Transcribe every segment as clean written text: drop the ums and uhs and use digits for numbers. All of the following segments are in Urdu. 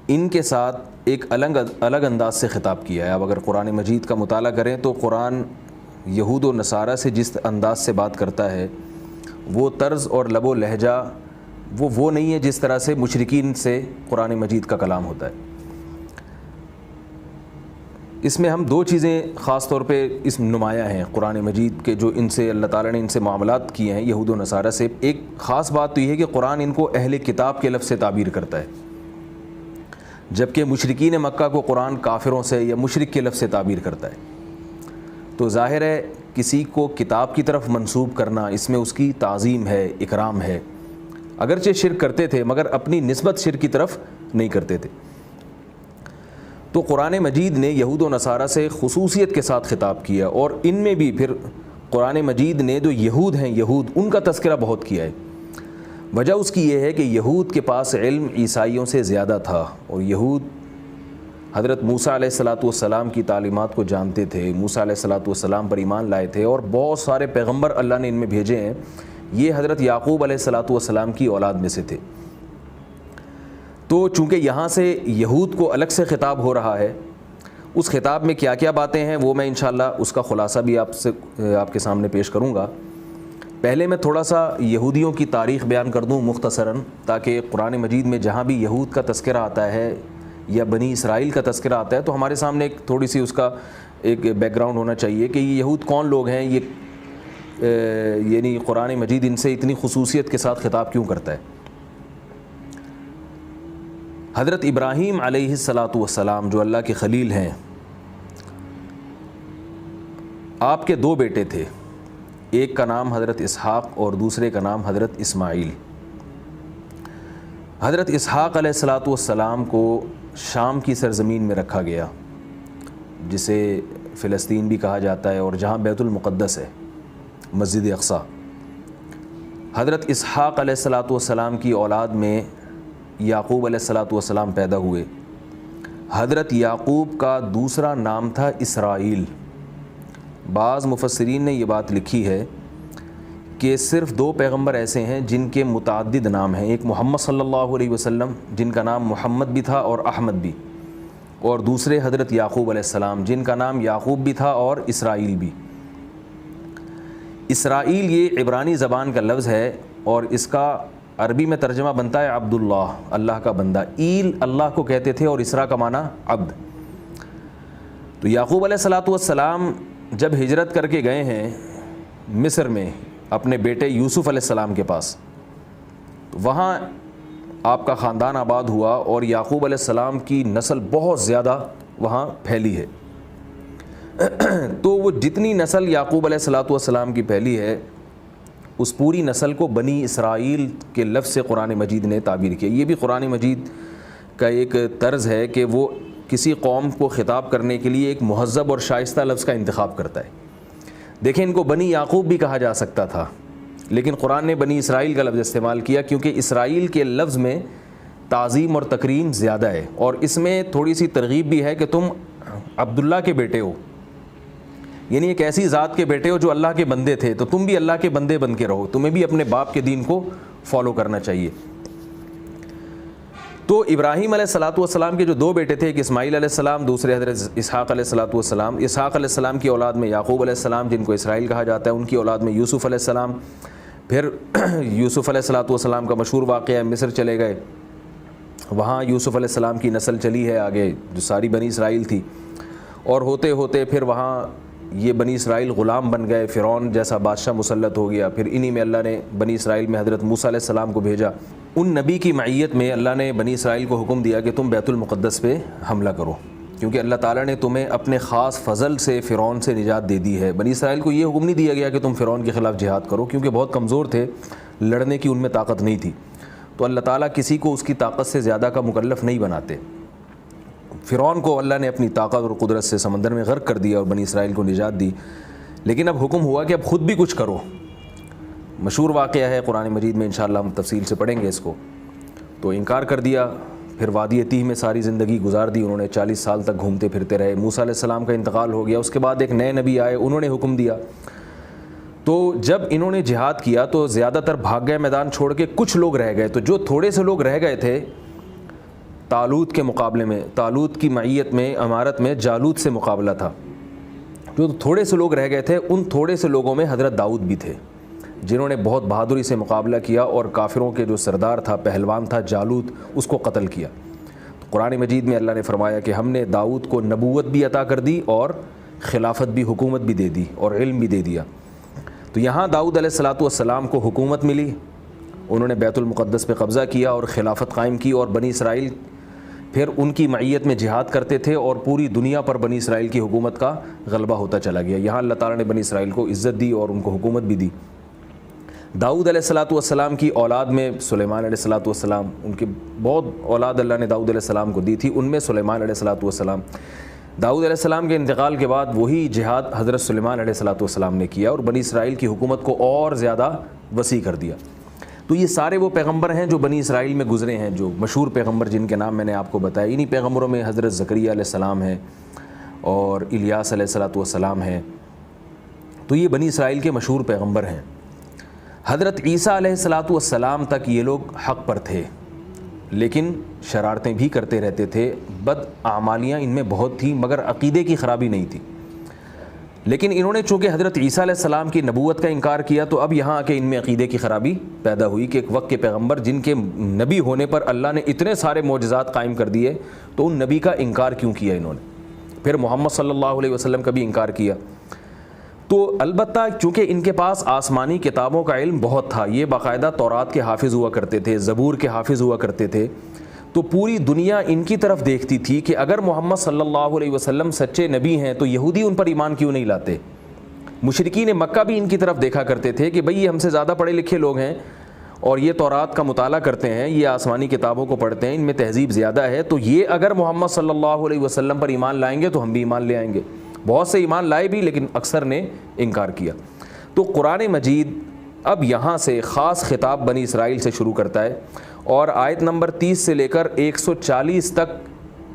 ان کے ساتھ ایک الگ انداز سے خطاب کیا ہے. اب اگر قرآن مجید کا مطالعہ کریں تو قرآن یہود و نصارہ سے جس انداز سے بات کرتا ہے وہ طرز اور لب و لہجہ وہ نہیں ہے جس طرح سے مشرکین سے قرآن مجید کا کلام ہوتا ہے. اس میں ہم دو چیزیں خاص طور پہ اس نمایاں ہیں قرآن مجید کے جو ان سے اللہ تعالیٰ نے ان سے معاملات کیے ہیں یہود و نصارہ سے. ایک خاص بات تو یہ ہے کہ قرآن ان کو اہل کتاب کے لفظ سے تعبیر کرتا ہے، جبکہ مشرکین مکہ کو قرآن کافروں سے یا مشرک کے لفظ سے تعبیر کرتا ہے. تو ظاہر ہے کسی کو کتاب کی طرف منسوب کرنا اس میں اس کی تعظیم ہے، اکرام ہے. اگرچہ شرک کرتے تھے مگر اپنی نسبت شرک کی طرف نہیں کرتے تھے. تو قرآن مجید نے یہود و نصارہ سے خصوصیت کے ساتھ خطاب کیا، اور ان میں بھی پھر قرآن مجید نے جو یہود ہیں یہود ان کا تذکرہ بہت کیا ہے. وجہ اس کی یہ ہے کہ یہود کے پاس علم عیسائیوں سے زیادہ تھا، اور یہود حضرت موسیٰ علیہ السلام کی تعلیمات کو جانتے تھے، موسیٰ علیہ السلام پر ایمان لائے تھے، اور بہت سارے پیغمبر اللہ نے ان میں بھیجے ہیں یہ حضرت یعقوب علیہ السلام کی اولاد میں سے تھے. تو چونکہ یہاں سے یہود کو الگ سے خطاب ہو رہا ہے، اس خطاب میں کیا کیا باتیں ہیں وہ میں انشاءاللہ اس کا خلاصہ بھی آپ کے سامنے پیش کروں گا. پہلے میں تھوڑا سا یہودیوں کی تاریخ بیان کر دوں مختصراً، تاکہ قرآن مجید میں جہاں بھی یہود کا تذکرہ آتا ہے یا بنی اسرائیل کا تذکرہ آتا ہے تو ہمارے سامنے ایک تھوڑی سی اس کا ایک بیک گراؤنڈ ہونا چاہیے کہ یہ یہود کون لوگ ہیں، یہ یعنی قرآن مجید ان سے اتنی خصوصیت کے ساتھ خطاب کیوں کرتا ہے. حضرت ابراہیم علیہ السلام جو اللہ کے خلیل ہیں، آپ کے دو بیٹے تھے، ایک کا نام حضرت اسحاق اور دوسرے کا نام حضرت اسماعیل. حضرت اسحاق علیہ السلام کو شام کی سرزمین میں رکھا گیا جسے فلسطین بھی کہا جاتا ہے، اور جہاں بیت المقدس ہے مسجد اقصی. حضرت اسحاق علیہ السلام کی اولاد میں یعقوب علیہ السلام پیدا ہوئے. حضرت یعقوب کا دوسرا نام تھا اسرائیل. بعض مفسرین نے یہ بات لکھی ہے کہ صرف دو پیغمبر ایسے ہیں جن کے متعدد نام ہیں، ایک محمد صلی اللہ علیہ وسلم جن کا نام محمد بھی تھا اور احمد بھی، اور دوسرے حضرت یعقوب علیہ السلام جن کا نام یعقوب بھی تھا اور اسرائیل بھی. اسرائیل یہ عبرانی زبان کا لفظ ہے اور اس کا عربی میں ترجمہ بنتا ہے عبداللہ، اللہ کا بندہ. ایل اللہ کو کہتے تھے اور اسرا کا معنی عبد. تو یعقوب علیہ السلام جب ہجرت کر کے گئے ہیں مصر میں اپنے بیٹے یوسف علیہ السلام کے پاس، وہاں آپ کا خاندان آباد ہوا اور یعقوب علیہ السلام کی نسل بہت زیادہ وہاں پھیلی ہے. تو وہ جتنی نسل یعقوب علیہ السلام کی پھیلی ہے اس پوری نسل کو بنی اسرائیل کے لفظ سے قرآن مجید نے تعبیر کیا. یہ بھی قرآن مجید کا ایک طرز ہے کہ وہ کسی قوم کو خطاب کرنے کے لیے ایک مہذب اور شائستہ لفظ کا انتخاب کرتا ہے. دیکھیں ان کو بنی یعقوب بھی کہا جا سکتا تھا لیکن قرآن نے بنی اسرائیل کا لفظ استعمال کیا کیونکہ اسرائیل کے لفظ میں تعظیم اور تکریم زیادہ ہے، اور اس میں تھوڑی سی ترغیب بھی ہے کہ تم عبداللہ کے بیٹے ہو، یعنی ایک ایسی ذات کے بیٹے ہو جو اللہ کے بندے تھے، تو تم بھی اللہ کے بندے بن کے رہو، تمہیں بھی اپنے باپ کے دین کو فالو کرنا چاہیے. تو ابراہیم علیہ السلام کے جو دو بیٹے تھے، ایک اسماعیل علیہ السلام، دوسرے حضرت اسحاق علیہ السلام. اسحاق علیہ السلام کی اولاد میں یعقوب علیہ السلام جن کو اسرائیل کہا جاتا ہے، ان کی اولاد میں یوسف علیہ السلام. پھر یوسف علیہ السلام کا مشہور واقعہ ہے، مصر چلے گئے، وہاں یوسف علیہ السلام کی نسل چلی ہے آگے جو ساری بنی اسرائیل تھی، اور ہوتے ہوتے پھر وہاں یہ بنی اسرائیل غلام بن گئے، فرعون جیسا بادشاہ مسلط ہو گیا. پھر انہی میں اللہ نے بنی اسرائیل میں حضرت موسیٰ علیہ السلام کو بھیجا. ان نبی کی معیت میں اللہ نے بنی اسرائیل کو حکم دیا کہ تم بیت المقدس پہ حملہ کرو، کیونکہ اللہ تعالیٰ نے تمہیں اپنے خاص فضل سے فرعون سے نجات دے دی ہے. بنی اسرائیل کو یہ حکم نہیں دیا گیا کہ تم فرعون کے خلاف جہاد کرو، کیونکہ بہت کمزور تھے، لڑنے کی ان میں طاقت نہیں تھی. تو اللہ تعالیٰ کسی کو اس کی طاقت سے زیادہ کا مکلف نہیں بناتے. فرعون کو اللہ نے اپنی طاقت اور قدرت سے سمندر میں غرق کر دیا اور بنی اسرائیل کو نجات دی. لیکن اب حکم ہوا کہ اب خود بھی کچھ کرو. مشہور واقعہ ہے قرآن مجید میں، انشاءاللہ ہم تفصیل سے پڑھیں گے اس کو. تو انکار کر دیا، پھر وادی تیہ میں ساری زندگی گزار دی انہوں نے، 40 سال تک گھومتے پھرتے رہے. موسیٰ علیہ السلام کا انتقال ہو گیا، اس کے بعد ایک نئے نبی آئے، انہوں نے حکم دیا. تو جب انہوں نے جہاد کیا تو زیادہ تر بھاگ گئے میدان چھوڑ کے، کچھ لوگ رہ گئے. تو جو تھوڑے سے لوگ رہ گئے تھے طالوت کے مقابلے میں، طالوت کی معیت میں، امارت میں جالوت سے مقابلہ تھا. جو تھوڑے سے لوگ رہ گئے تھے ان تھوڑے سے لوگوں میں حضرت داؤد بھی تھے جنہوں نے بہت بہادری سے مقابلہ کیا اور کافروں کے جو سردار تھا، پہلوان تھا جالوت، اس کو قتل کیا. تو قرآن مجید میں اللہ نے فرمایا کہ ہم نے داؤد کو نبوت بھی عطا کر دی اور خلافت بھی، حکومت بھی دے دی اور علم بھی دے دیا. تو یہاں داؤد علیہ السلام کو حکومت ملی، انہوں نے بیت المقدس پہ قبضہ کیا اور خلافت قائم کی، اور بنی اسرائیل پھر ان کی معیت میں جہاد کرتے تھے اور پوری دنیا پر بنی اسرائیل کی حکومت کا غلبہ ہوتا چلا گیا. یہاں اللہ تعالیٰ نے بنی اسرائیل کو عزت دی اور ان کو حکومت بھی دی. داؤد علیہ السلام کی اولاد میں سلیمان علیہ السلام، ان کی بہت اولاد اللہ نے داؤد علیہ السلام کو دی تھی، ان میں سلیمان علیہ السلام. داؤد علیہ السلام کے انتقال کے بعد وہی جہاد حضرت سلیمان علیہ السلام نے کیا اور بنی اسرائیل کی حکومت کو اور زیادہ وسیع کر دیا. تو یہ سارے وہ پیغمبر ہیں جو بنی اسرائیل میں گزرے ہیں، جو مشہور پیغمبر جن کے نام میں نے آپ کو بتایا. انہی پیغمبروں میں حضرت زکریا علیہ السلام ہیں اور الیاس علیہ السلام ہیں. تو یہ بنی اسرائیل کے مشہور پیغمبر ہیں. حضرت عیسیٰ علیہ السلام تک یہ لوگ حق پر تھے، لیکن شرارتیں بھی کرتے رہتے تھے، بد اعمالیاں ان میں بہت تھیں، مگر عقیدے کی خرابی نہیں تھی. لیکن انہوں نے چونکہ حضرت عیسیٰ علیہ السلام کی نبوت کا انکار کیا تو اب یہاں آ کے ان میں عقیدے کی خرابی پیدا ہوئی کہ ایک وقت کے پیغمبر جن کے نبی ہونے پر اللہ نے اتنے سارے معجزات قائم کر دیے تو ان نبی کا انکار کیوں کیا انہوں نے. پھر محمد صلی اللہ علیہ وسلم کا بھی انکار کیا. تو البتہ چونکہ ان کے پاس آسمانی کتابوں کا علم بہت تھا، یہ باقاعدہ تورات کے حافظ ہوا کرتے تھے، زبور کے حافظ ہوا کرتے تھے، تو پوری دنیا ان کی طرف دیکھتی تھی کہ اگر محمد صلی اللہ علیہ وسلم سچے نبی ہیں تو یہودی ان پر ایمان کیوں نہیں لاتے. مشرکین مکہ بھی ان کی طرف دیکھا کرتے تھے کہ بھئی یہ ہم سے زیادہ پڑھے لکھے لوگ ہیں اور یہ تورات کا مطالعہ کرتے ہیں، یہ آسمانی کتابوں کو پڑھتے ہیں، ان میں تہذیب زیادہ ہے، تو یہ اگر محمد صلی اللہ علیہ وسلم پر ایمان لائیں گے تو ہم بھی ایمان لے آئیں گے. بہت سے ایمان لائے بھی لیکن اکثر نے انکار کیا. تو قرآن مجید اب یہاں سے خاص خطاب بنی اسرائیل سے شروع کرتا ہے اور آیت نمبر 30 سے لے کر 140 تک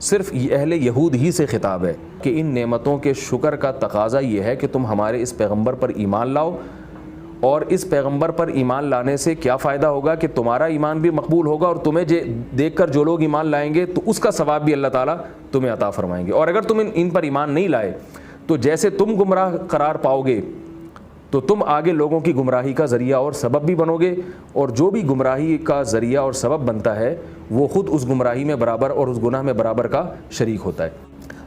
صرف اہل یہود ہی سے خطاب ہے کہ ان نعمتوں کے شکر کا تقاضا یہ ہے کہ تم ہمارے اس پیغمبر پر ایمان لاؤ، اور اس پیغمبر پر ایمان لانے سے کیا فائدہ ہوگا کہ تمہارا ایمان بھی مقبول ہوگا اور تمہیں دیکھ کر جو لوگ ایمان لائیں گے تو اس کا ثواب بھی اللہ تعالیٰ تمہیں عطا فرمائیں گے. اور اگر تم ان پر ایمان نہیں لائے تو جیسے تم گمراہ قرار پاؤ گے تو تم آگے لوگوں کی گمراہی کا ذریعہ اور سبب بھی بنو گے، اور جو بھی گمراہی کا ذریعہ اور سبب بنتا ہے وہ خود اس گمراہی میں برابر اور اس گناہ میں برابر کا شریک ہوتا ہے.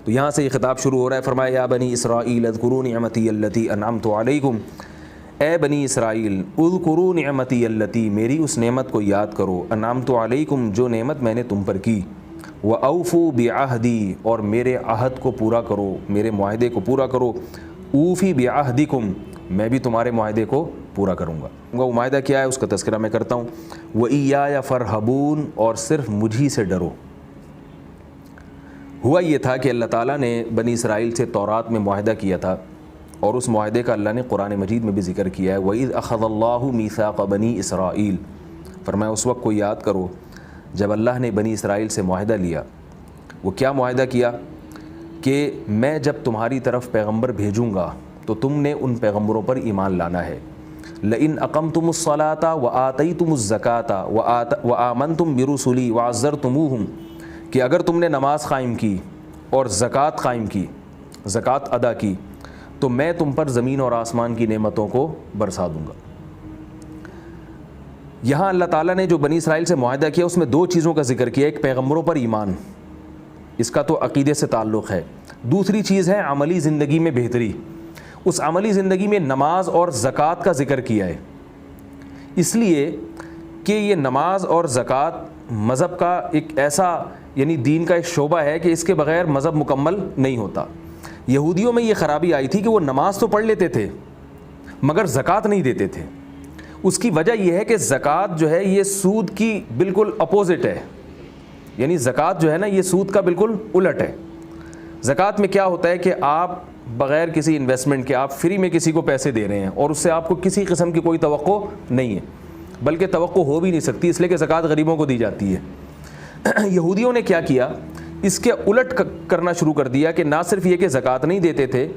تو یہاں سے یہ خطاب شروع ہو رہا ہے. فرمایا یا بنی اسرائیل اذکروا نعمتی التی انعمت علیکم، اے بنی اسرائیل اذکروا نعمتی التی، میری اس نعمت کو یاد کرو، انعمت علیکم، جو نعمت میں نے تم پر کی، وَأَوْفُوا بِعَهْدِي، اور میرے عہد کو پورا کرو، میرے معاہدے کو پورا کرو. اوفی بعہدکم، میں بھی تمہارے معاہدے کو پورا کروں گا. وہ معاہدہ کیا ہے اس کا تذکرہ میں کرتا ہوں. وَإِيَّايَ فَارْهَبُونَ، اور صرف مجھی سے ڈرو. ہوا یہ تھا کہ اللہ تعالیٰ نے بنی اسرائیل سے تورات میں معاہدہ کیا تھا اور اس معاہدے کا اللہ نے قرآن مجید میں بھی ذکر کیا ہے. وَإِذْ أَخَذَ اللَّهُ مِيثَاقَ بَنِي إِسْرَائِيلَ، فرمایا اس وقت کو یاد کرو جب اللہ نے بنی اسرائیل سے معاہدہ لیا. وہ کیا معاہدہ کیا کہ میں جب تمہاری طرف پیغمبر بھیجوں گا تو تم نے ان پیغمبروں پر ایمان لانا ہے. لئن اقمتم الصلاۃ وآتیتم الزکاۃ وآمنتم برسلی وعزرتموہم، کہ اگر تم نے نماز قائم کی اور زکوٰۃ قائم کی، زکوٰۃ ادا کی، تو میں تم پر زمین اور آسمان کی نعمتوں کو برسا دوں گا. یہاں اللہ تعالیٰ نے جو بنی اسرائیل سے معاہدہ کیا اس میں دو چیزوں کا ذکر کیا. ایک پیغمبروں پر ایمان، اس کا تو عقیدے سے تعلق ہے. دوسری چیز ہے عملی زندگی میں بہتری. اس عملی زندگی میں نماز اور زکوٰۃ کا ذکر کیا ہے، اس لیے کہ یہ نماز اور زکوٰۃ مذہب کا ایک ایسا یعنی دین کا ایک شعبہ ہے کہ اس کے بغیر مذہب مکمل نہیں ہوتا. یہودیوں میں یہ خرابی آئی تھی کہ وہ نماز تو پڑھ لیتے تھے مگر زکوٰۃ نہیں دیتے تھے. اس کی وجہ یہ ہے کہ زکوٰۃ جو ہے یہ سود کی بالکل اپوزٹ ہے، یعنی زکوٰۃ جو ہے نا یہ سود کا بالکل الٹ ہے. زکوٰۃ میں کیا ہوتا ہے کہ آپ بغیر کسی انویسٹمنٹ کے آپ فری میں کسی کو پیسے دے رہے ہیں اور اس سے آپ کو کسی قسم کی کوئی توقع نہیں ہے، بلکہ توقع ہو بھی نہیں سکتی، اس لیے کہ زکوٰۃ غریبوں کو دی جاتی ہے. یہودیوں نے کیا کیا، اس کے الٹ کرنا شروع کر دیا کہ نہ صرف یہ کہ زکوٰۃ نہیں دیتے تھے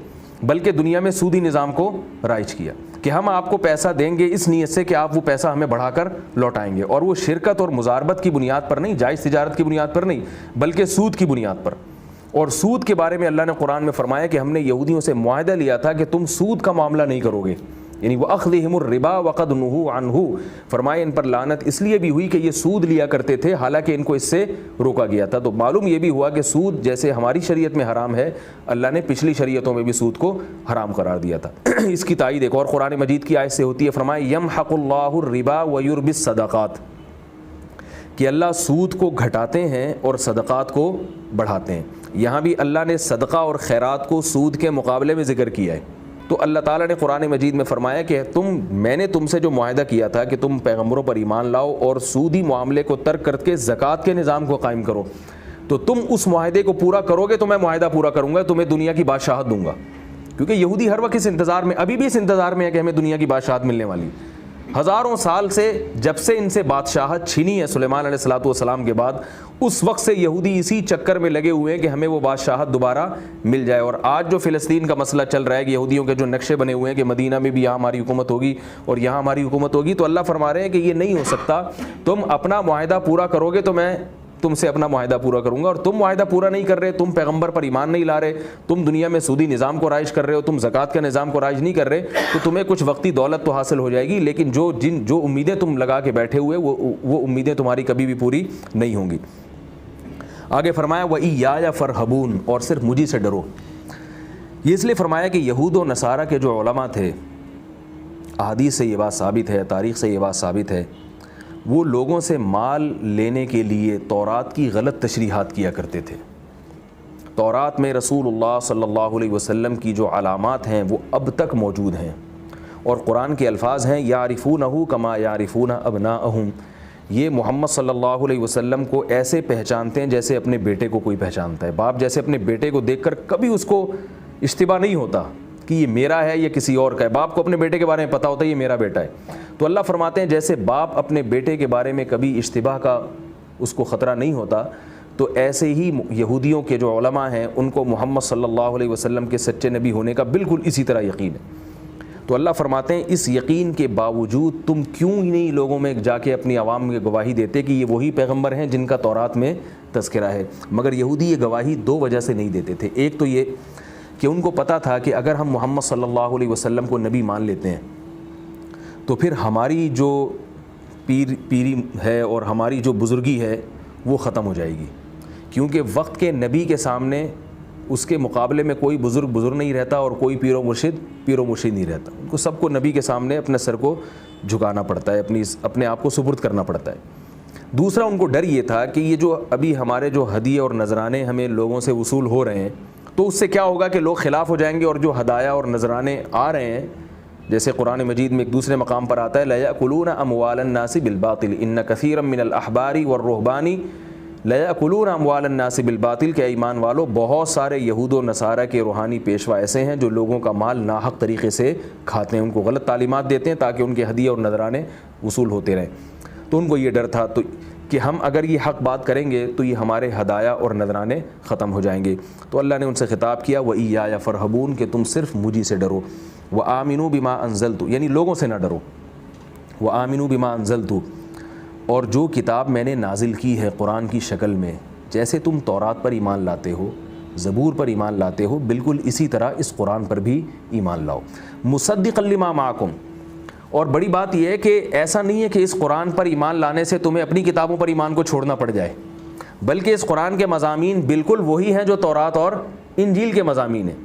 بلکہ دنیا میں سودی نظام کو رائج کیا کہ ہم آپ کو پیسہ دیں گے اس نیت سے کہ آپ وہ پیسہ ہمیں بڑھا کر لوٹائیں گے، اور وہ شرکت اور مزاربت کی بنیاد پر نہیں، جائز تجارت کی بنیاد پر نہیں، بلکہ سود کی بنیاد پر۔ اور سود کے بارے میں اللہ نے قرآن میں فرمایا کہ ہم نے یہودیوں سے معاہدہ لیا تھا کہ تم سود کا معاملہ نہیں کرو گے، یعنی وَأَخْذِهِمُ الرِّبَا وَقَدْ نُهُوا عَنْهُ، فرمایا ان پر لعنت اس لیے بھی ہوئی کہ یہ سود لیا کرتے تھے حالانکہ ان کو اس سے روکا گیا تھا۔ تو معلوم یہ بھی ہوا کہ سود جیسے ہماری شریعت میں حرام ہے، اللہ نے پچھلی شریعتوں میں بھی سود کو حرام قرار دیا تھا۔ اس کی تائید ایک اور قرآن مجید کی آیت سے ہوتی ہے، فرمایا يَمْحَقُ اللَّهُ الرِّبَا وَيُرْبِي الصَّدَقَاتِ، کہ اللہ سود کو گھٹاتے ہیں اور صدقات کو بڑھاتے ہیں۔ یہاں بھی اللہ نے صدقہ اور خیرات کو سود کے مقابلے میں ذکر کیا ہے۔ تو اللہ تعالیٰ نے قرآن مجید میں فرمایا کہ میں نے تم سے جو معاہدہ کیا تھا کہ تم پیغمبروں پر ایمان لاؤ اور سودی معاملے کو ترک کر کے زکوٰۃ کے نظام کو قائم کرو، تو تم اس معاہدے کو پورا کرو گے تو میں معاہدہ پورا کروں گا، تمہیں دنیا کی بادشاہت دوں گا۔ کیونکہ یہودی ہر وقت اس انتظار میں، ابھی بھی اس انتظار میں ہے کہ ہمیں دنیا کی بادشاہت ملنے والی۔ ہزاروں سال سے جب سے ان سے بادشاہت چھینی ہے سلیمان علیہ السلام کے بعد، اس وقت سے یہودی اسی چکر میں لگے ہوئے ہیں کہ ہمیں وہ بادشاہت دوبارہ مل جائے۔ اور آج جو فلسطین کا مسئلہ چل رہا ہے کہ یہودیوں کے جو نقشے بنے ہوئے ہیں کہ مدینہ میں بھی یہاں ہماری حکومت ہوگی اور یہاں ہماری حکومت ہوگی، تو اللہ فرما رہے ہیں کہ یہ نہیں ہو سکتا، تم اپنا معاہدہ پورا کرو گے تو میں تم سے اپنا معاہدہ پورا کروں گا، اور تم معاہدہ پورا نہیں کر رہے، تم پیغمبر پر ایمان نہیں لا رہے، تم دنیا میں سودی نظام کو رائج کر رہے ہو، تم زکوٰۃ کا نظام کو رائج نہیں کر رہے، تو تمہیں کچھ وقتی دولت تو حاصل ہو جائے گی، لیکن جو امیدیں تم لگا کے بیٹھے ہوئے وہ امیدیں تمہاری کبھی بھی پوری نہیں ہوں گی۔ آگے فرمایا وَإِيَّايَ فَارْهَبُونِ، اور صرف مجھے سے ڈرو۔ یہ اس لیے فرمایا کہ یہود و نصارہ کے جو علماء تھے، احادیث سے یہ بات ثابت ہے، تاریخ سے یہ بات ثابت ہے، وہ لوگوں سے مال لینے کے لیے تورات کی غلط تشریحات کیا کرتے تھے۔ تورات میں رسول اللہ صلی اللہ علیہ وسلم کی جو علامات ہیں وہ اب تک موجود ہیں، اور قرآن کے الفاظ ہیں یعرفونہ کما یعرفون ابناءہم، یہ محمد صلی اللہ علیہ وسلم کو ایسے پہچانتے ہیں جیسے اپنے بیٹے کو کوئی پہچانتا ہے۔ باپ جیسے اپنے بیٹے کو دیکھ کر کبھی اس کو اشتباہ نہیں ہوتا کہ یہ میرا ہے یا کسی اور کا ہے، باپ کو اپنے بیٹے کے بارے میں پتہ ہوتا ہے یہ میرا بیٹا ہے۔ تو اللہ فرماتے ہیں جیسے باپ اپنے بیٹے کے بارے میں کبھی اشتباہ کا اس کو خطرہ نہیں ہوتا، تو ایسے ہی یہودیوں کے جو علماء ہیں ان کو محمد صلی اللہ علیہ وسلم کے سچے نبی ہونے کا بالکل اسی طرح یقین ہے۔ تو اللہ فرماتے ہیں اس یقین کے باوجود تم کیوں ہی نہیں لوگوں میں جا کے اپنی عوام میں گواہی دیتے کہ یہ وہی پیغمبر ہیں جن کا تورات میں تذکرہ ہے۔ مگر یہودی یہ گواہی دو وجہ سے نہیں دیتے تھے۔ ایک تو یہ کہ ان کو پتہ تھا کہ اگر ہم محمد صلی اللہ علیہ وسلم کو نبی مان لیتے ہیں تو پھر ہماری جو پیری ہے اور ہماری جو بزرگی ہے وہ ختم ہو جائے گی، کیونکہ وقت کے نبی کے سامنے اس کے مقابلے میں کوئی بزرگ نہیں رہتا اور کوئی پیر و مرشد نہیں رہتا۔ ان کو سب کو نبی کے سامنے اپنے سر کو جھکانا پڑتا ہے، اپنے آپ کو سپرد کرنا پڑتا ہے۔ دوسرا ان کو ڈر یہ تھا کہ یہ جو ابھی ہمارے جو ہدیے اور نذرانے ہمیں لوگوں سے وصول ہو رہے ہیں تو اس سے کیا ہوگا کہ لوگ خلاف ہو جائیں گے، اور جو ہدایہ اور نذرانے آ رہے ہیں جیسے قرآن مجید میں ایک دوسرے مقام پر آتا ہے لَيَأْكُلُونَ أَمْوَالَ النَّاسِ بِالْبَاطِلِ إِنَّ كَثِيرًا مِّنَ الْأَحْبَارِ وَالرُّهْبَانِ لَيَأْكُلُونَ أَمْوَالَ النَّاسِ بِالْبَاطِلِ، کہ ایمان والو بہت سارے یہود و نصارہ کے روحانی پیشوا ایسے ہیں جو لوگوں کا مال ناحق طریقے سے کھاتے ہیں، ان کو غلط تعلیمات دیتے ہیں تاکہ ان کے ہدیے اور نذرانے وصول ہوتے رہیں۔ تو ان کو یہ ڈر تھا کہ ہم اگر یہ حق بات کریں گے تو یہ ہمارے ہدایہ اور نذرانے ختم ہو جائیں گے۔ تو اللہ نے ان سے خطاب کیا وَإِيَّايَ فَارْهَبُونِ، کہ تم صرف مجھے سے ڈرو، وَآمِنُوا بِمَا أَنزَلْتُ، یعنی لوگوں سے نہ ڈرو، وَآمِنُوا بِمَا أَنزَلْتُ، اور جو کتاب میں نے نازل کی ہے قرآن کی شکل میں، جیسے تم تورات پر ایمان لاتے ہو، زبور پر ایمان لاتے ہو، بالکل اسی طرح اس قرآن پر بھی ایمان لاؤ، مُصَدِّقًا لِمَا مَعَكُمْ۔ اور بڑی بات یہ ہے کہ ایسا نہیں ہے کہ اس قرآن پر ایمان لانے سے تمہیں اپنی کتابوں پر ایمان کو چھوڑنا پڑ جائے، بلکہ اس قرآن کے مضامین بالکل وہی ہیں جو تورات اور انجیل کے مضامین ہیں۔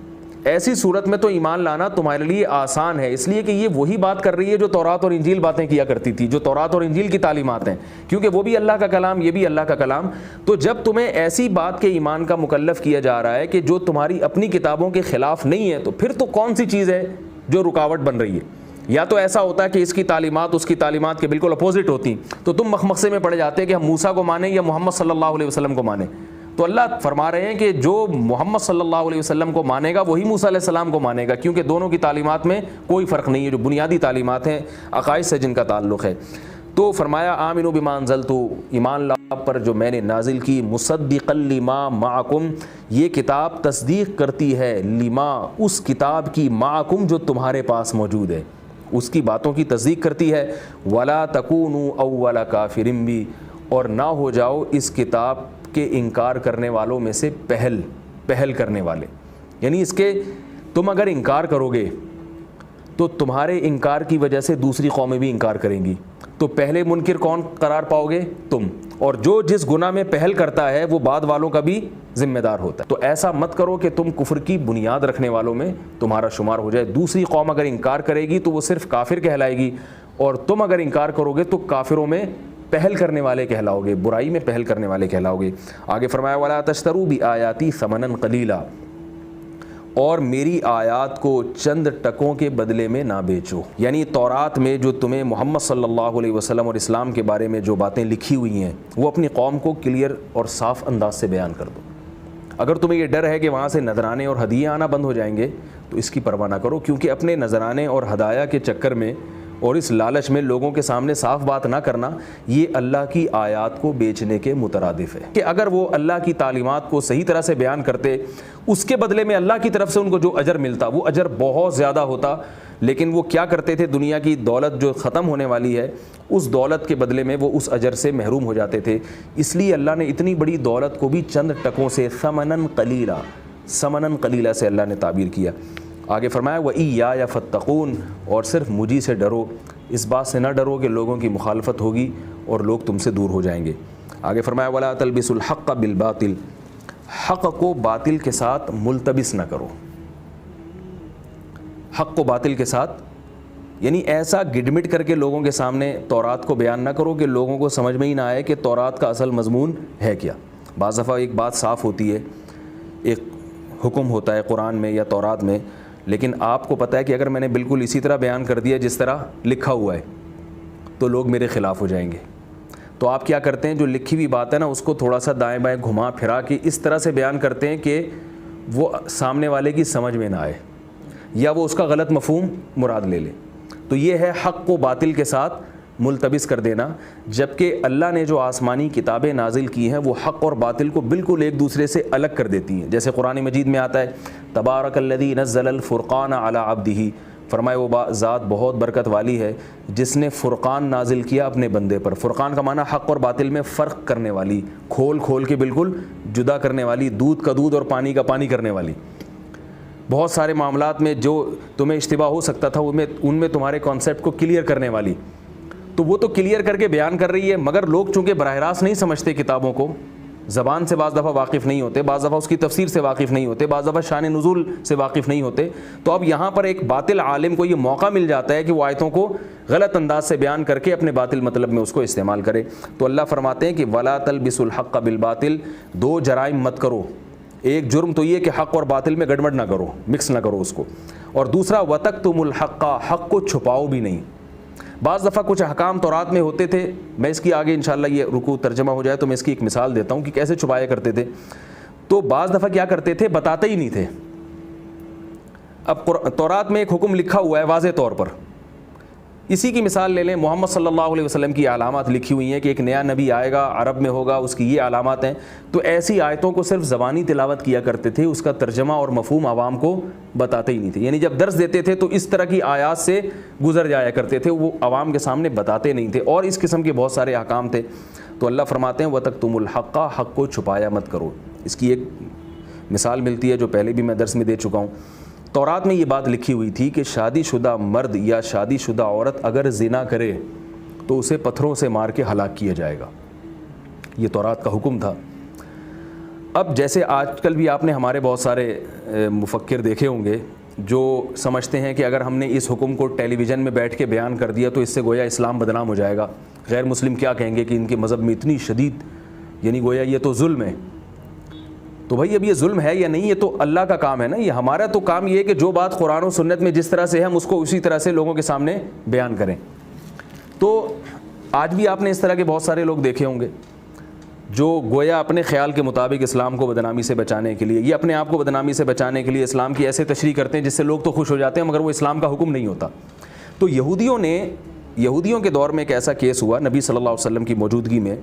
ایسی صورت میں تو ایمان لانا تمہارے لیے آسان ہے، اس لیے کہ یہ وہی بات کر رہی ہے جو تورات اور انجیل باتیں کیا کرتی تھی، جو تورات اور انجیل کی تعلیمات ہیں، کیونکہ وہ بھی اللہ کا کلام، یہ بھی اللہ کا کلام۔ تو جب تمہیں ایسی بات کے ایمان کا مکلف کیا جا رہا ہے کہ جو تمہاری اپنی کتابوں کے خلاف نہیں ہے، تو پھر تو کون سی چیز ہے جو رکاوٹ بن رہی ہے؟ یا تو ایسا ہوتا ہے کہ اس کی تعلیمات اس کی تعلیمات کے بالکل اپوزٹ ہوتی، تو تم مخمصے میں پڑ جاتے کہ ہم موسیٰ کو مانیں یا محمد صلی اللہ علیہ وسلم کو مانیں۔ تو اللہ فرما رہے ہیں کہ جو محمد صلی اللہ علیہ وسلم کو مانے گا وہی موسیٰ علیہ السلام کو مانے گا، کیونکہ دونوں کی تعلیمات میں کوئی فرق نہیں ہے، جو بنیادی تعلیمات ہیں عقائد سے جن کا تعلق ہے۔ تو فرمایا آمنوا بما انزلت، ایمان لاؤ پر جو میں نے نازل کی، مصدقا لما معکم، یہ کتاب تصدیق کرتی ہے لما، اس کتاب کی، معکم جو تمہارے پاس موجود ہے، اس کی باتوں کی تصدیق کرتی ہے، ولا تکونوا اول کافر بھی، اور نہ ہو جاؤ اس کتاب کے انکار کرنے والوں میں سے پہل کرنے والے، یعنی اس کے تم اگر انکار کرو گے تو تمہارے انکار کی وجہ سے دوسری قومیں بھی انکار کریں گی، تو پہلے منکر کون قرار پاؤ گے؟ تم، اور جو جس گناہ میں پہل کرتا ہے وہ بعد والوں کا بھی ذمہ دار ہوتا ہے۔ تو ایسا مت کرو کہ تم کفر کی بنیاد رکھنے والوں میں تمہارا شمار ہو جائے، دوسری قوم اگر انکار کرے گی تو وہ صرف کافر کہلائے گی، اور تم اگر انکار کرو گے تو کافروں میں پہل کرنے والے کہلاؤ گے، برائی میں پہل کرنے والے کہلاؤ گے۔ آگے فرمایا وَلَا تَشْتَرُوا بِآيَاتِي ثَمَنًا قَلِيلًا، اور میری آیات کو چند ٹکوں کے بدلے میں نہ بیچو، یعنی تورات میں جو تمہیں محمد صلی اللہ علیہ وسلم اور اسلام کے بارے میں جو باتیں لکھی ہوئی ہیں وہ اپنی قوم کو کلیئر اور صاف انداز سے بیان کر دو۔ اگر تمہیں یہ ڈر ہے کہ وہاں سے نذرانے اور ہدیے آنا بند ہو جائیں گے تو اس کی پرواہ نہ کرو، کیونکہ اپنے نذرانے اور ہدایہ کے چکر میں اور اس لالچ میں لوگوں کے سامنے صاف بات نہ کرنا، یہ اللہ کی آیات کو بیچنے کے مترادف ہے، کہ اگر وہ اللہ کی تعلیمات کو صحیح طرح سے بیان کرتے، اس کے بدلے میں اللہ کی طرف سے ان کو جو اجر ملتا وہ اجر بہت زیادہ ہوتا، لیکن وہ کیا کرتے تھے؟ دنیا کی دولت جو ختم ہونے والی ہے اس دولت کے بدلے میں وہ اس اجر سے محروم ہو جاتے تھے، اس لیے اللہ نے اتنی بڑی دولت کو بھی چند ٹکوں سے ثمناً قلیلا سے اللہ نے تعبیر کیا۔ آگے فرمایا وَإِيَّايَ فَاتَّقُونَ، اور صرف مجھی سے ڈرو، اس بات سے نہ ڈرو کہ لوگوں کی مخالفت ہوگی اور لوگ تم سے دور ہو جائیں گے۔ آگے فرمایا وَلَا تَلْبِسُوا الْحَقَّ بِالْبَاطِلِ، حق کو باطل کے ساتھ ملتبس نہ کرو، حق کو باطل کے ساتھ یعنی ایسا گڈمٹ کر کے لوگوں کے سامنے تورات کو بیان نہ کرو کہ لوگوں کو سمجھ میں ہی نہ آئے کہ تورات کا اصل مضمون ہے کیا۔ بعض دفعہ ایک بات صاف ہوتی ہے، ایک حکم ہوتا ہے قرآن میں یا تورات میں، لیکن آپ کو پتہ ہے کہ اگر میں نے بالکل اسی طرح بیان کر دیا جس طرح لکھا ہوا ہے تو لوگ میرے خلاف ہو جائیں گے، تو آپ کیا کرتے ہیں؟ جو لکھی ہوئی بات ہے نا اس کو تھوڑا سا دائیں بائیں گھما پھرا کے اس طرح سے بیان کرتے ہیں کہ وہ سامنے والے کی سمجھ میں نہ آئے یا وہ اس کا غلط مفہوم مراد لے لے۔ تو یہ ہے حق کو باطل کے ساتھ ملتبس کر دینا، جبکہ اللہ نے جو آسمانی کتابیں نازل کی ہیں وہ حق اور باطل کو بالکل ایک دوسرے سے الگ کر دیتی ہیں۔ جیسے قرآن مجید میں آتا ہے تبارک الذی نزل الفرقان علی عبدہ، فرمائے وہ ذات بہت برکت والی ہے جس نے فرقان نازل کیا اپنے بندے پر۔ فرقان کا معنی حق اور باطل میں فرق کرنے والی، کھول کھول کے بالکل جدا کرنے والی، دودھ کا دودھ اور پانی کا پانی کرنے والی۔ بہت سارے معاملات میں جو تمہیں اشتباہ ہو سکتا تھا ان میں تمہارے کانسیپٹ کو کلیئر کرنے والی، تو وہ تو کلیئر کر کے بیان کر رہی ہے، مگر لوگ چونکہ براہ راست نہیں سمجھتے کتابوں کو، زبان سے بعض دفعہ واقف نہیں ہوتے، بعض دفعہ اس کی تفسیر سے واقف نہیں ہوتے، بعض دفعہ شان نزول سے واقف نہیں ہوتے، تو اب یہاں پر ایک باطل عالم کو یہ موقع مل جاتا ہے کہ وہ آیتوں کو غلط انداز سے بیان کر کے اپنے باطل مطلب میں اس کو استعمال کرے۔ تو اللہ فرماتے ہیں کہ وَلَا تَلْبِسُوا الْحَقَّ بِالْبَاطِلِ، دو جرائم مت کرو، ایک جرم تو یہ کہ حق اور باطل میں گڑبڑ نہ کرو، مکس نہ کرو اس کو، اور دوسرا وَتَكْتُمُوا الْحَقَّ، حق کو چھپاؤ بھی نہیں۔ بعض دفعہ کچھ احکام تورات میں ہوتے تھے، میں اس کی آگے انشاءاللہ یہ رکوع ترجمہ ہو جائے تو میں اس کی ایک مثال دیتا ہوں کہ کیسے چھپایا کرتے تھے۔ تو بعض دفعہ کیا کرتے تھے؟ بتاتے ہی نہیں تھے۔ اب تورات میں ایک حکم لکھا ہوا ہے واضح طور پر، اسی کی مثال لے لیں، محمد صلی اللہ علیہ وسلم کی علامات لکھی ہوئی ہیں کہ ایک نیا نبی آئے گا، عرب میں ہوگا، اس کی یہ علامات ہیں، تو ایسی آیتوں کو صرف زبانی تلاوت کیا کرتے تھے، اس کا ترجمہ اور مفہوم عوام کو بتاتے ہی نہیں تھے، یعنی جب درس دیتے تھے تو اس طرح کی آیات سے گزر جایا کرتے تھے، وہ عوام کے سامنے بتاتے نہیں تھے، اور اس قسم کے بہت سارے احکام تھے۔ تو اللہ فرماتے ہیں وَتَكْتُمُوا الْحَقَّ، حق کو چھپایا مت کرو۔ اس کی ایک مثال ملتی ہے جو پہلے بھی میں درس میں دے چکا ہوں۔ تورات میں یہ بات لکھی ہوئی تھی کہ شادی شدہ مرد یا شادی شدہ عورت اگر زنا کرے تو اسے پتھروں سے مار کے ہلاک کیا جائے گا، یہ تورات کا حکم تھا۔ اب جیسے آج کل بھی آپ نے ہمارے بہت سارے مفکر دیکھے ہوں گے جو سمجھتے ہیں کہ اگر ہم نے اس حکم کو ٹیلی ویژن میں بیٹھ کے بیان کر دیا تو اس سے گویا اسلام بدنام ہو جائے گا، غیر مسلم کیا کہیں گے کہ ان کے مذہب میں اتنی شدید، یعنی گویا یہ تو ظلم ہے۔ تو بھائی اب یہ ظلم ہے یا نہیں، یہ تو اللہ کا کام ہے نا، یہ ہمارا تو کام یہ ہے کہ جو بات قرآن و سنت میں جس طرح سے ہے ہم اس کو اسی طرح سے لوگوں کے سامنے بیان کریں۔ تو آج بھی آپ نے اس طرح کے بہت سارے لوگ دیکھے ہوں گے جو گویا اپنے خیال کے مطابق اسلام کو بدنامی سے بچانے کے لیے، یہ اپنے آپ کو بدنامی سے بچانے کے لیے اسلام کی ایسے تشریح کرتے ہیں جس سے لوگ تو خوش ہو جاتے ہیں مگر وہ اسلام کا حکم نہیں ہوتا۔ تو یہودیوں کے دور میں ایک ایسا کیس ہوا نبی صلی اللہ علیہ وسلم کی موجودگی میں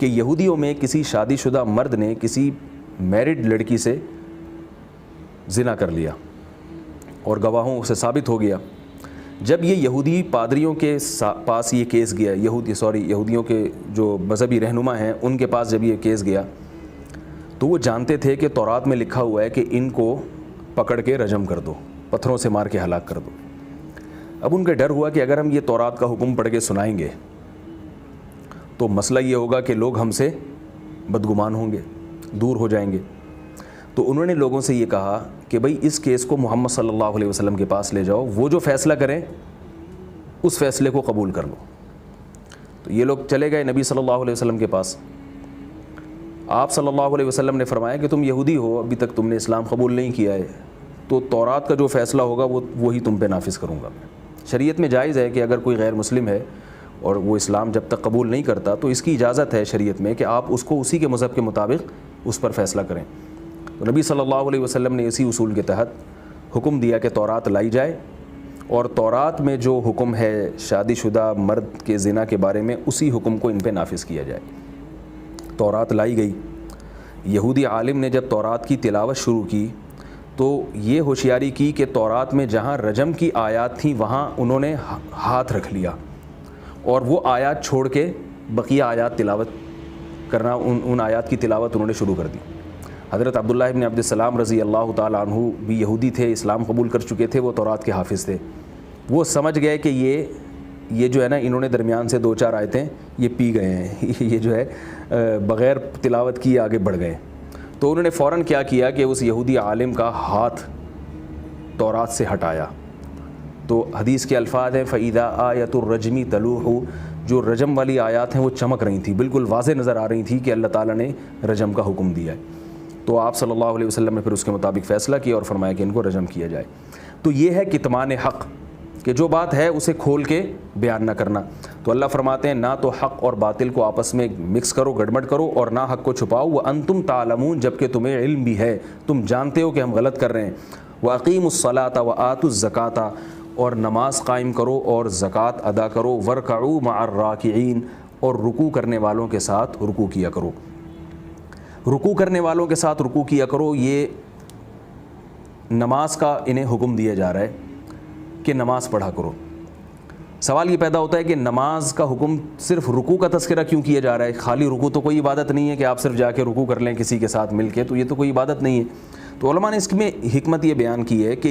کہ یہودیوں میں کسی شادی شدہ مرد نے کسی میرڈ لڑکی سے زنا کر لیا اور گواہوں سے ثابت ہو گیا. جب یہ یہودی پادریوں کے پاس یہ کیس گیا، یہودیوں کے جو مذہبی رہنما ہیں ان کے پاس جب یہ کیس گیا تو وہ جانتے تھے کہ تورات میں لکھا ہوا ہے کہ ان کو پکڑ کے رجم کر دو، پتھروں سے مار کے ہلاک کر دو. اب ان کا ڈر ہوا کہ اگر ہم یہ تورات کا حکم پڑھ کے سنائیں گے تو مسئلہ یہ ہوگا کہ لوگ ہم سے بدگمان ہوں گے، دور ہو جائیں گے. تو انہوں نے لوگوں سے یہ کہا کہ بھئی اس کیس کو محمد صلی اللہ علیہ وسلم کے پاس لے جاؤ، وہ جو فیصلہ کریں اس فیصلے کو قبول کر لو. تو یہ لوگ چلے گئے نبی صلی اللہ علیہ وسلم کے پاس. آپ صلی اللہ علیہ وسلم نے فرمایا کہ تم یہودی ہو، ابھی تک تم نے اسلام قبول نہیں کیا ہے، تو تورات کا جو فیصلہ ہوگا وہی تم پہ نافذ کروں گا. شریعت میں جائز ہے کہ اگر کوئی غیر مسلم ہے اور وہ اسلام جب تک قبول نہیں کرتا تو اس کی اجازت ہے شریعت میں کہ آپ اس کو اسی کے مذہب کے مطابق اس پر فیصلہ کریں. تو نبی صلی اللہ علیہ وسلم نے اسی اصول کے تحت حکم دیا کہ تورات لائی جائے، اور تورات میں جو حکم ہے شادی شدہ مرد کے زنا کے بارے میں اسی حکم کو ان پہ نافذ کیا جائے. تورات لائی گئی. یہودی عالم نے جب تورات کی تلاوت شروع کی تو یہ ہوشیاری کی کہ تورات میں جہاں رجم کی آیات تھیں وہاں انہوں نے ہاتھ رکھ لیا اور وہ آیات چھوڑ کے بقیہ آیات تلاوت کرنا، ان آیات کی تلاوت انہوں نے شروع کر دی. حضرت عبداللہ ابن عبد السلام رضی اللہ تعالیٰ عنہ بھی یہودی تھے، اسلام قبول کر چکے تھے، وہ تورات کے حافظ تھے. وہ سمجھ گئے کہ یہ جو ہے نا انہوں نے درمیان سے 2-4 آیتیں یہ پی گئے ہیں، یہ جو ہے بغیر تلاوت کیے آگے بڑھ گئے. تو انہوں نے فوراً کیا کیا کہ اس یہودی عالم کا ہاتھ تورات سے ہٹایا. تو حدیث کے الفاظ ہیں فَإِذَا آیَةُ الرَّجْمِ تَلُوحُ، جو رجم والی آیات ہیں وہ چمک رہی تھیں، بالکل واضح نظر آ رہی تھی کہ اللہ تعالیٰ نے رجم کا حکم دیا ہے. تو آپ صلی اللہ علیہ وسلم نے پھر اس کے مطابق فیصلہ کیا اور فرمایا کہ ان کو رجم کیا جائے. تو یہ ہے کتمان حق، کہ جو بات ہے اسے کھول کے بیان نہ کرنا. تو اللہ فرماتے ہیں نہ تو حق اور باطل کو آپس میں مکس کرو، گڑبڑ کرو، اور نہ حق کو چھپاؤ. وَأَنْتُمْ تَعْلَمُونَ، جبکہ تمہیں علم بھی ہے، تم جانتے ہو کہ ہم غلط کر رہے ہیں. وَأَقِيمُوا الصَّلَاةَ وَآتُوا الزَّكَاةَ، اور نماز قائم کرو اور زکوٰۃ ادا کرو. وَارْكَعُوا مَعَ الرَّاكِعِينَ، اور رکوع کرنے والوں کے ساتھ رکوع کیا کرو. رکوع کرنے والوں کے ساتھ رکوع کیا کرو، یہ نماز کا انہیں حکم دیا جا رہا ہے کہ نماز پڑھا کرو. سوال یہ پیدا ہوتا ہے کہ نماز کا حکم صرف رکوع کا تذکرہ کیوں کیا جا رہا ہے؟ خالی رکوع تو کوئی عبادت نہیں ہے کہ آپ صرف جا کے رکوع کر لیں کسی کے ساتھ مل کے، تو یہ تو کوئی عبادت نہیں ہے. تو علماء نے اس میں حکمت یہ بیان کی ہے کہ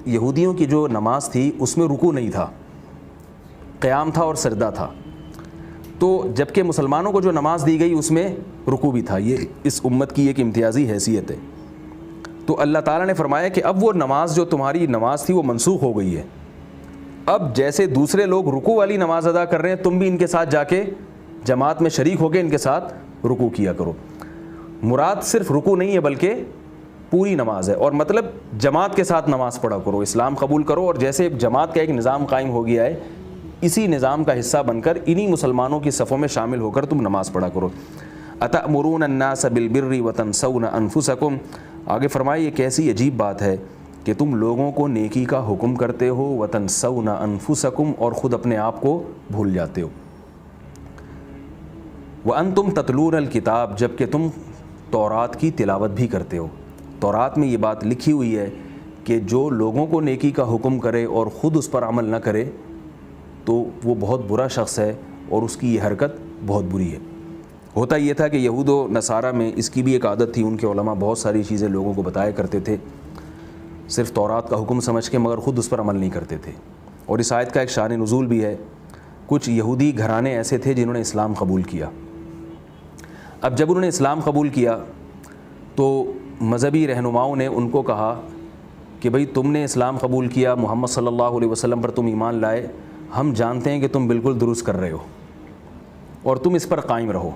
یہودیوں کی جو نماز تھی اس میں رکوع نہیں تھا، قیام تھا اور سجدہ تھا. تو جبکہ مسلمانوں کو جو نماز دی گئی اس میں رکوع بھی تھا. یہ اس امت کی ایک امتیازی حیثیت ہے. تو اللہ تعالیٰ نے فرمایا کہ اب وہ نماز جو تمہاری نماز تھی وہ منسوخ ہو گئی ہے. اب جیسے دوسرے لوگ رکوع والی نماز ادا کر رہے ہیں، تم بھی ان کے ساتھ جا کے جماعت میں شریک ہو کے ان کے ساتھ رکوع کیا کرو. مراد صرف رکوع نہیں ہے بلکہ پوری نماز ہے، اور مطلب جماعت کے ساتھ نماز پڑھا کرو، اسلام قبول کرو، اور جیسے جماعت کا ایک نظام قائم ہو گیا ہے اسی نظام کا حصہ بن کر انہی مسلمانوں کی صفوں میں شامل ہو کر تم نماز پڑھا کرو. أَتَأْمُرُونَ النَّاسَ بِالْبِرِّ وَتَنْسَوْنَ أَنفُسَكُمْ، آگے فرمائے یہ کیسی عجیب بات ہے کہ تم لوگوں کو نیکی کا حکم کرتے ہو، وَتَنْسَوْنَ أَنفُسَكُمْ، اور خود اپنے آپ کو بھول جاتے ہو. وَأَنْتُمْ تَتْلُونَ الْكِتَابَ، جبکہ تم تورات کی تلاوت بھی کرتے ہو. تورات میں یہ بات لکھی ہوئی ہے کہ جو لوگوں کو نیکی کا حکم کرے اور خود اس پر عمل نہ کرے تو وہ بہت برا شخص ہے اور اس کی یہ حرکت بہت بری ہے. ہوتا یہ تھا کہ یہود و نصارہ میں اس کی بھی ایک عادت تھی، ان کے علماء بہت ساری چیزیں لوگوں کو بتایا کرتے تھے صرف تورات کا حکم سمجھ کے، مگر خود اس پر عمل نہیں کرتے تھے. اور اس آیت کا ایک شان نزول بھی ہے. کچھ یہودی گھرانے ایسے تھے جنہوں نے اسلام قبول کیا. اب جب انہوں نے اسلام قبول کیا تو مذہبی رہنماؤں نے ان کو کہا کہ بھئی تم نے اسلام قبول کیا، محمد صلی اللہ علیہ وسلم پر تم ایمان لائے، ہم جانتے ہیں کہ تم بالکل درست کر رہے ہو اور تم اس پر قائم رہو،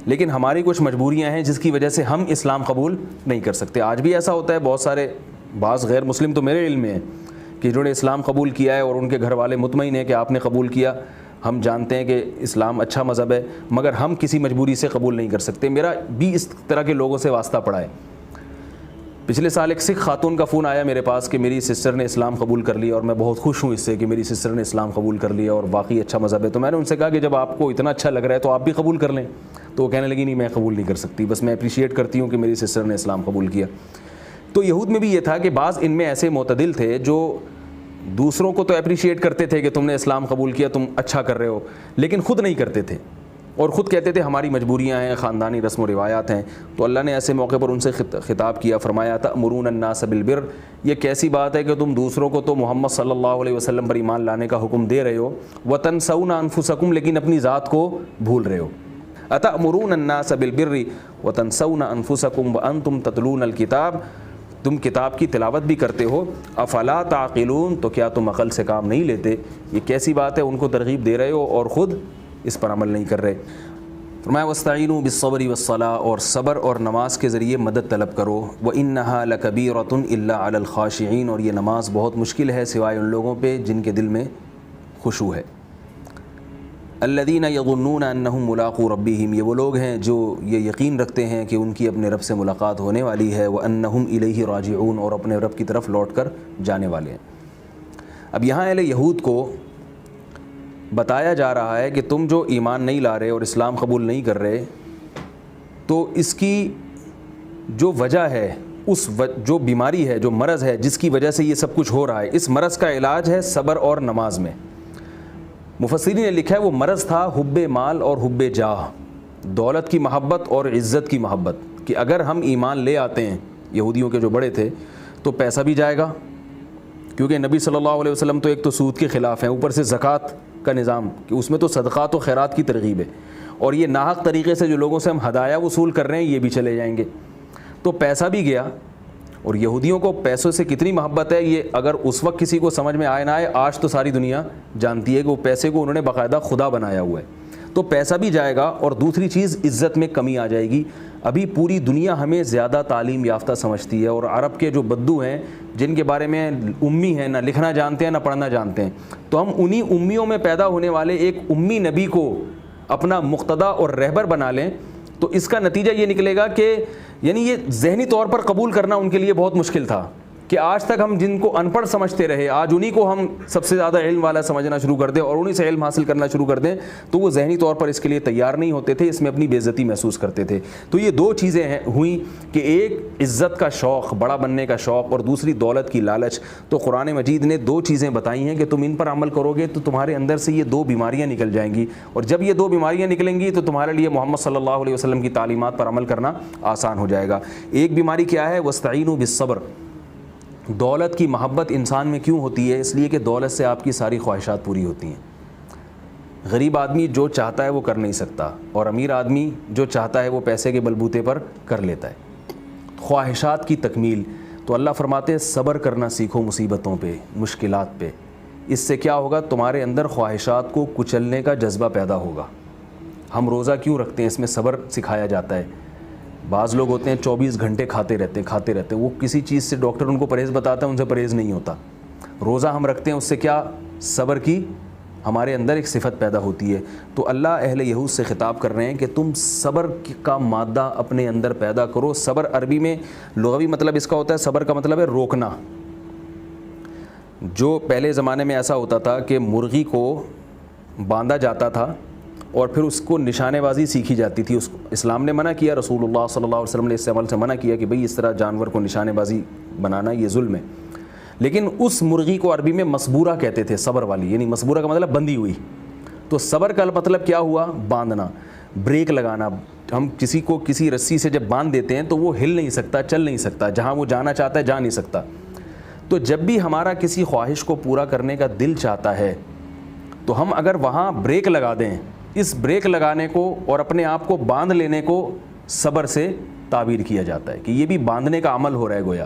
لیکن ہماری کچھ مجبوریاں ہیں جس کی وجہ سے ہم اسلام قبول نہیں کر سکتے. آج بھی ایسا ہوتا ہے، بہت سارے بعض غیر مسلم تو میرے علم میں ہیں کہ جنہوں نے اسلام قبول کیا ہے اور ان کے گھر والے مطمئن ہیں کہ آپ نے قبول کیا، ہم جانتے ہیں کہ اسلام اچھا مذہب ہے مگر ہم کسی مجبوری سے قبول نہیں کر سکتے. میرا بھی اس طرح کے لوگوں سے واسطہ پڑا ہے. پچھلے سال ایک سکھ خاتون کا فون آیا میرے پاس کہ میری سسٹر نے اسلام قبول کر لیا اور میں بہت خوش ہوں اس سے کہ میری سسٹر نے اسلام قبول کر لیا اور باقی اچھا مذہب ہے. تو میں نے ان سے کہا کہ جب آپ کو اتنا اچھا لگ رہا ہے تو آپ بھی قبول کر لیں. تو وہ کہنے لگی نہیں میں قبول نہیں کر سکتی, بس میں اپریشیٹ کرتی ہوں کہ میری سسٹر نے اسلام قبول کیا. تو یہود میں بھی یہ تھا کہ بعض ان میں ایسے معتدل تھے جو دوسروں کو تو اپریشیٹ کرتے تھے کہ تم نے اسلام قبول کیا, تم اچھا کر رہے ہو, لیکن خود نہیں کرتے تھے اور خود کہتے تھے ہماری مجبوریاں ہیں, خاندانی رسم و روایات ہیں. تو اللہ نے ایسے موقع پر ان سے خطاب کیا, فرمایا تأمرون الناس بالبر, یہ کیسی بات ہے کہ تم دوسروں کو تو محمد صلی اللہ علیہ وسلم پر ایمان لانے کا حکم دے رہے ہو, وتنسون انفسکم, لیکن اپنی ذات کو بھول رہے ہو. اتأمرون الناس بالبر وتنسون انفسکم وانتم تتلون الکتاب, تم کتاب کی تلاوت بھی کرتے ہو, افلا تعقلون, تو کیا تم عقل سے کام نہیں لیتے. یہ کیسی بات ہے, ان کو ترغیب دے رہے ہو اور خود اس پر عمل نہیں کر رہے. فرمایا واستعینوا بالصبر والصلاۃ, اور صبر اور نماز کے ذریعے مدد طلب کرو. وانھا لکبیرۃ الا علی الخاشعین, اور یہ نماز بہت مشکل ہے سوائے ان لوگوں پہ جن کے دل میں خشوع ہے. الذین یظنون انہم ملاقو ربہم, یہ وہ لوگ ہیں جو یہ یقین رکھتے ہیں کہ ان کی اپنے رب سے ملاقات ہونے والی ہے. وانہم الیہ راجعون, اور اپنے رب کی طرف لوٹ کر جانے والے ہیں. اب یہاں اہل یہود کو بتایا جا رہا ہے کہ تم جو ایمان نہیں لا رہے اور اسلام قبول نہیں کر رہے, تو اس کی جو وجہ ہے, جو بیماری ہے, جو مرض ہے جس کی وجہ سے یہ سب کچھ ہو رہا ہے, اس مرض کا علاج ہے صبر اور نماز میں. مفسرین نے لکھا ہے وہ مرض تھا حب مال اور حب جاہ, دولت کی محبت اور عزت کی محبت, کہ اگر ہم ایمان لے آتے ہیں, یہودیوں کے جو بڑے تھے, تو پیسہ بھی جائے گا, کیونکہ نبی صلی اللہ علیہ وسلم تو ایک تو سود کے خلاف ہیں, اوپر سے زکوٰۃ کا نظام کہ اس میں تو صدقات و خیرات کی ترغیب ہے, اور یہ ناحق طریقے سے جو لوگوں سے ہم ہدایہ وصول کر رہے ہیں یہ بھی چلے جائیں گے. تو پیسہ بھی گیا, اور یہودیوں کو پیسوں سے کتنی محبت ہے یہ اگر اس وقت کسی کو سمجھ میں آئے نہ آئے, آج تو ساری دنیا جانتی ہے کہ وہ پیسے کو انہوں نے باقاعدہ خدا بنایا ہوا ہے. تو پیسہ بھی جائے گا, اور دوسری چیز عزت میں کمی آ جائے گی. ابھی پوری دنیا ہمیں زیادہ تعلیم یافتہ سمجھتی ہے, اور عرب کے جو بدو ہیں جن کے بارے میں امی ہیں, نہ لکھنا جانتے ہیں نہ پڑھنا جانتے ہیں, تو ہم انہی امیوں میں پیدا ہونے والے ایک امی نبی کو اپنا مقتدا اور رہبر بنا لیں, تو اس کا نتیجہ یہ نکلے گا کہ یعنی یہ ذہنی طور پر قبول کرنا ان کے لیے بہت مشکل تھا کہ آج تک ہم جن کو ان پڑھ سمجھتے رہے, آج انہی کو ہم سب سے زیادہ علم والا سمجھنا شروع کر دیں اور انہی سے علم حاصل کرنا شروع کر دیں, تو وہ ذہنی طور پر اس کے لیے تیار نہیں ہوتے تھے, اس میں اپنی بے عزتی محسوس کرتے تھے. تو یہ دو چیزیں ہوئیں کہ ایک عزت کا شوق, بڑا بننے کا شوق, اور دوسری دولت کی لالچ. تو قرآن مجید نے دو چیزیں بتائی ہیں کہ تم ان پر عمل کرو گے تو تمہارے اندر سے یہ دو بیماریاں نکل جائیں گی, اور جب یہ دو بیماریاں نکلیں گی تو تمہارے لیے محمد صلی اللہ علیہ وسلم کی تعلیمات پر عمل کرنا آسان ہو جائے گا. ایک بیماری کیا ہے, واستعینوا بالصبر. دولت کی محبت انسان میں کیوں ہوتی ہے؟ اس لیے کہ دولت سے آپ کی ساری خواہشات پوری ہوتی ہیں. غریب آدمی جو چاہتا ہے وہ کر نہیں سکتا, اور امیر آدمی جو چاہتا ہے وہ پیسے کے بلبوتے پر کر لیتا ہے. خواہشات کی تکمیل. تو اللہ فرماتے ہیں صبر کرنا سیکھو مصیبتوں پہ, مشکلات پہ. اس سے کیا ہوگا, تمہارے اندر خواہشات کو کچلنے کا جذبہ پیدا ہوگا. ہم روزہ کیوں رکھتے ہیں, اس میں صبر سکھایا جاتا ہے. بعض لوگ ہوتے ہیں 24 گھنٹے کھاتے رہتے ہیں, وہ کسی چیز سے ڈاکٹر ان کو پرہیز بتاتا ہے, ان سے پرہیز نہیں ہوتا. روزہ ہم رکھتے ہیں, اس سے کیا, صبر کی ہمارے اندر ایک صفت پیدا ہوتی ہے. تو اللہ اہل یہود سے خطاب کر رہے ہیں کہ تم صبر کا مادہ اپنے اندر پیدا کرو. صبر عربی میں لغوی مطلب اس کا ہوتا ہے, صبر کا مطلب ہے روکنا. جو پہلے زمانے میں ایسا ہوتا تھا کہ مرغی کو باندھا جاتا تھا اور پھر اس کو نشانے بازی سیکھی جاتی تھی. اس کو اسلام نے منع کیا, رسول اللہ صلی اللہ علیہ وسلم نے اس عمل سے منع کیا کہ بھئی اس طرح جانور کو نشانے بازی بنانا یہ ظلم ہے. لیکن اس مرغی کو عربی میں مسبورہ کہتے تھے, صبر والی, یعنی مسبورہ کا مطلب بندھی ہوئی. تو صبر کا مطلب کیا ہوا, باندھنا, بریک لگانا. ہم کسی کو کسی رسی سے جب باندھ دیتے ہیں تو وہ ہل نہیں سکتا, چل نہیں سکتا, جہاں وہ جانا چاہتا ہے جا نہیں سکتا. تو جب بھی ہمارا کسی خواہش کو پورا کرنے کا دل چاہتا ہے تو ہم اگر وہاں بریک لگا دیں, اس بریک لگانے کو اور اپنے آپ کو باندھ لینے کو صبر سے تعبیر کیا جاتا ہے کہ یہ بھی باندھنے کا عمل ہو رہا ہے گویا.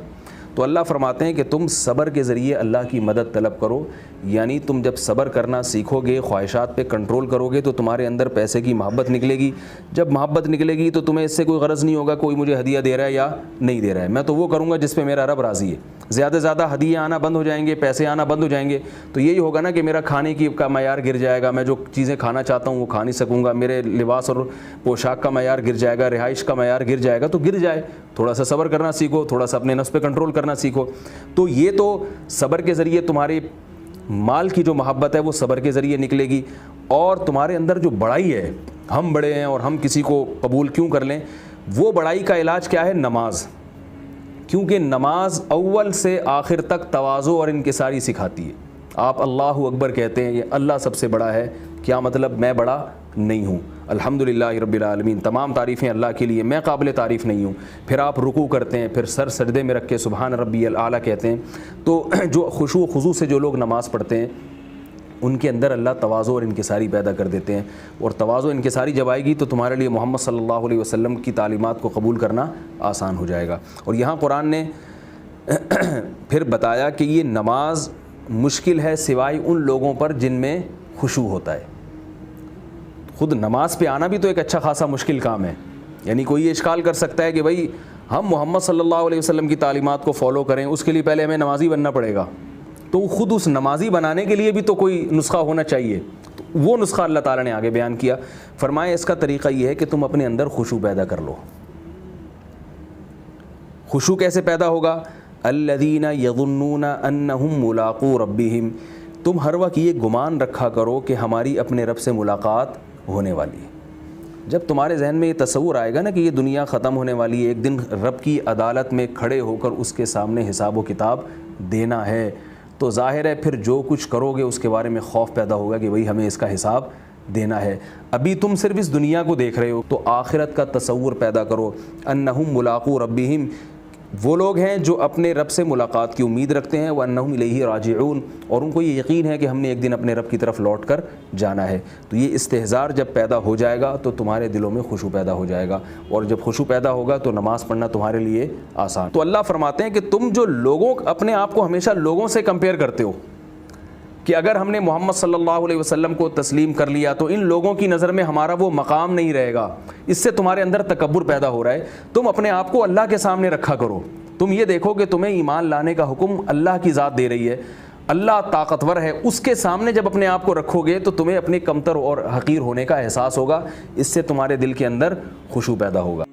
تو اللہ فرماتے ہیں کہ تم صبر کے ذریعے اللہ کی مدد طلب کرو. یعنی تم جب صبر کرنا سیکھو گے, خواہشات پہ کنٹرول کرو گے, تو تمہارے اندر پیسے کی محبت نکلے گی. جب محبت نکلے گی تو تمہیں اس سے کوئی غرض نہیں ہوگا کوئی مجھے ہدیہ دے رہا ہے یا نہیں دے رہا ہے, میں تو وہ کروں گا جس پہ میرا رب راضی ہے. زیادہ زیادہ ہدیے آنا بند ہو جائیں گے، پیسے آنا بند ہو جائیں گے، تو یہی ہوگا نا کہ میرا کھانے کی کا معیار گر جائے گا، میں جو چیزیں کھانا چاہتا ہوں وہ کھا نہیں سکوں گا، میرے لباس اور پوشاک کا معیار گر جائے گا، رہائش کا معیار گر جائے گا، تو گر جائے، تھوڑا سا صبر کرنا سیکھو، تھوڑا سا اپنے نفس پہ کنٹرول کرنا سیکھو۔ تو یہ تو صبر کے ذریعے تمہاری مال کی جو محبت ہے وہ صبر کے ذریعے نکلے گی، اور تمہارے اندر جو بڑائی ہے، ہم بڑے ہیں اور ہم کسی کو قبول کیوں کر لیں، وہ بڑائی کا علاج کیا ہے؟ نماز، کیونکہ نماز اول سے آخر تک تواضع اور انکساری سکھاتی ہے۔ آپ اللہ اکبر کہتے ہیں، یہ اللہ سب سے بڑا ہے، کیا مطلب؟ میں بڑا نہیں ہوں، الحمدللہ رب العالمین، تمام تعریفیں اللہ کے لیے، میں قابل تعریف نہیں ہوں۔ پھر آپ رکوع کرتے ہیں، پھر سر سجدے میں رکھ کے سبحان ربی الاعلیٰ کہتے ہیں۔ تو جو خشوع و خضوع سے جو لوگ نماز پڑھتے ہیں ان کے اندر اللہ تواضع اور انکساری پیدا کر دیتے ہیں، اور تواضع و انکساری جب آئے گی تو تمہارے لیے محمد صلی اللہ علیہ وسلم کی تعلیمات کو قبول کرنا آسان ہو جائے گا۔ اور یہاں قرآن نے پھر بتایا کہ یہ نماز مشکل ہے سوائے ان لوگوں پر جن میں خشوع ہوتا ہے۔ خود نماز پہ آنا بھی تو ایک اچھا خاصا مشکل کام ہے، یعنی کوئی یہ اشکال کر سکتا ہے کہ بھائی ہم محمد صلی اللہ علیہ وسلم کی تعلیمات کو فالو کریں، اس کے لیے پہلے ہمیں نمازی بننا پڑے گا، تو خود اس نمازی بنانے کے لیے بھی تو کوئی نسخہ ہونا چاہیے، تو وہ نسخہ اللہ تعالیٰ نے آگے بیان کیا، فرمایا اس کا طریقہ یہ ہے کہ تم اپنے اندر خشوع پیدا کر لو۔ خشوع کیسے پیدا ہوگا؟ الذین یظنون انہم ملاقو ربہم، تم ہر وقت یہ گمان رکھا کرو کہ ہماری اپنے رب سے ملاقات ہونے والی ہے۔ جب تمہارے ذہن میں یہ تصور آئے گا نا کہ یہ دنیا ختم ہونے والی ہے، ایک دن رب کی عدالت میں کھڑے ہو کر اس کے سامنے حساب و کتاب دینا ہے، تو ظاہر ہے پھر جو کچھ کرو گے اس کے بارے میں خوف پیدا ہوگا کہ بھئی ہمیں اس کا حساب دینا ہے۔ ابھی تم صرف اس دنیا کو دیکھ رہے ہو، تو آخرت کا تصور پیدا کرو۔ انہم ملاقو ربہم، وہ لوگ ہیں جو اپنے رب سے ملاقات کی امید رکھتے ہیں، وانہم الیہ راجعون، اور ان کو یہ یقین ہے کہ ہم نے ایک دن اپنے رب کی طرف لوٹ کر جانا ہے۔ تو یہ استحضار جب پیدا ہو جائے گا تو تمہارے دلوں میں خشوع پیدا ہو جائے گا، اور جب خشوع پیدا ہوگا تو نماز پڑھنا تمہارے لیے آسان۔ تو اللہ فرماتے ہیں کہ تم جو لوگوں اپنے آپ کو ہمیشہ لوگوں سے کمپیئر کرتے ہو کہ اگر ہم نے محمد صلی اللہ علیہ وسلم کو تسلیم کر لیا تو ان لوگوں کی نظر میں ہمارا وہ مقام نہیں رہے گا، اس سے تمہارے اندر تکبر پیدا ہو رہا ہے۔ تم اپنے آپ کو اللہ کے سامنے رکھا کرو، تم یہ دیکھو کہ تمہیں ایمان لانے کا حکم اللہ کی ذات دے رہی ہے، اللہ طاقتور ہے، اس کے سامنے جب اپنے آپ کو رکھو گے تو تمہیں اپنے کمتر اور حقیر ہونے کا احساس ہوگا، اس سے تمہارے دل کے اندر خشوع پیدا ہوگا۔